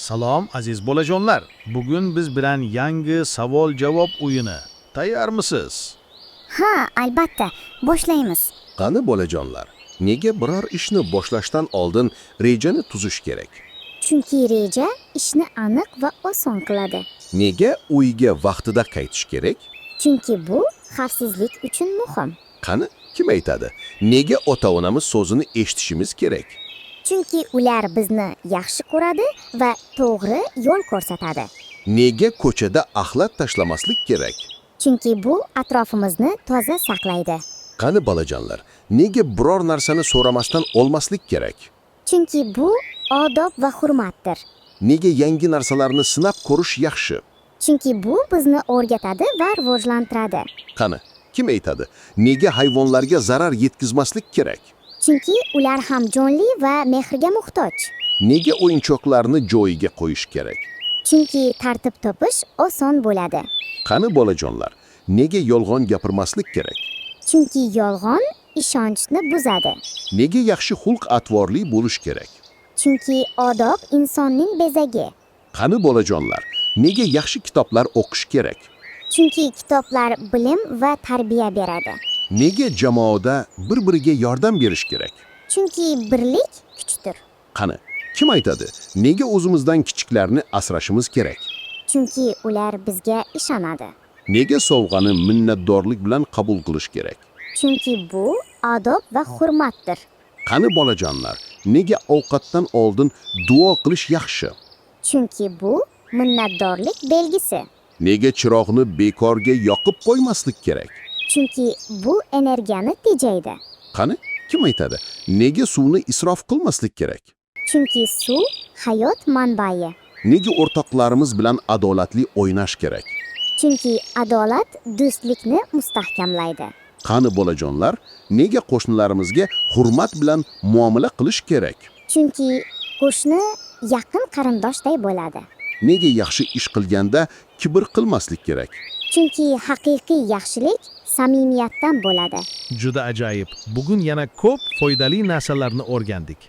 Salom aziz bolajonlar. Bugun biz bilan yangi savol-javob o'yini. Tayyormisiz? Ha, albatta. Boshlaymiz. Qani bolajonlar, nega biror ishni boshlashdan oldin rejani tuzish kerak? Chunki reja ishni aniq va oson qiladi. Nega uyga vaqtida qaytish kerak? Chunki bu xavfsizlik uchun muhim. Qani, kim aytadi? Nega ota-onamiz so'zini eshitishimiz kerak? Chunki ular bizni yaxshi ko'radi va to'g'ri yo'l ko'rsatadi. Nega ko'chada axlat tashlamaslik kerak? Chunki bu atrofimizni toza saqlaydi. Qani bolajonlar, nega biror narsani so'ramasdan olmaslik kerak? Chunki bu odob va hurmatdir. Nega yangi narsalarni sinab ko'rish yaxshi? Chunki bu bizni o'rgatadi va rivojlantiradi. Qani, kim aytadi? Nega hayvonlarga zarar yetkazmaslik kerak? Chunki ular ham jonli va mehrga muhtoj. Nega o'yinchoqlarni joyiga qo'yish kerak? Chunki tartib topish oson bo'ladi. Qani bolajonlar, nega yolg'on gapirmaslik kerak? Chunki yolg'on ishonchni buzadi. Nega yaxshi xulq-atvorli bo'lish kerak? Chunki odob insonning bezagi. Qani bolajonlar, nega yaxshi kitoblar o'qish kerak? Chunki kitoblar bilim va tarbiya beradi. Nega jamoada bir-biriga yordam berish kerak? Chunki birlik kuchdir. Qani, kim aytadi? Nega o'zimizdan kichiklarni asrashimiz kerak? Chunki ular bizga ishonadi. Nega sovg'ani minnatdorlik bilan qabul qilish kerak? Chunki bu odob va hurmatdir. Qani bolajonlar, nega ovqatdan oldin duo qilish yaxshi? Chunki bu minnatdorlik belgisi. Nega chiroqni bekorga yoqib qo'ymaslik kerak? Chunki bu energiyani tejaydi. Qani, kim aytadi? Nega suvni isrof qilmaslik kerak? Chunki suv hayot manbai. Nega o'rtoqlarimiz bilan adolatli o'ynash kerak? Chunki adolat do'stlikni mustahkamlaydi. Qani bolajonlar, nega qo'shnilarimizga hurmat bilan muomala qilish kerak? Chunki qo'shni yaqin qarindoshday bo'ladi. Nega yaxshi ish qilganda kibr qilmaslik kerak? Chunki haqiqiy yaxshilik samimiyatdan bo'ladi. Juda ajoyib. Bugun yana ko'p foydali narsalarni o'rgandik.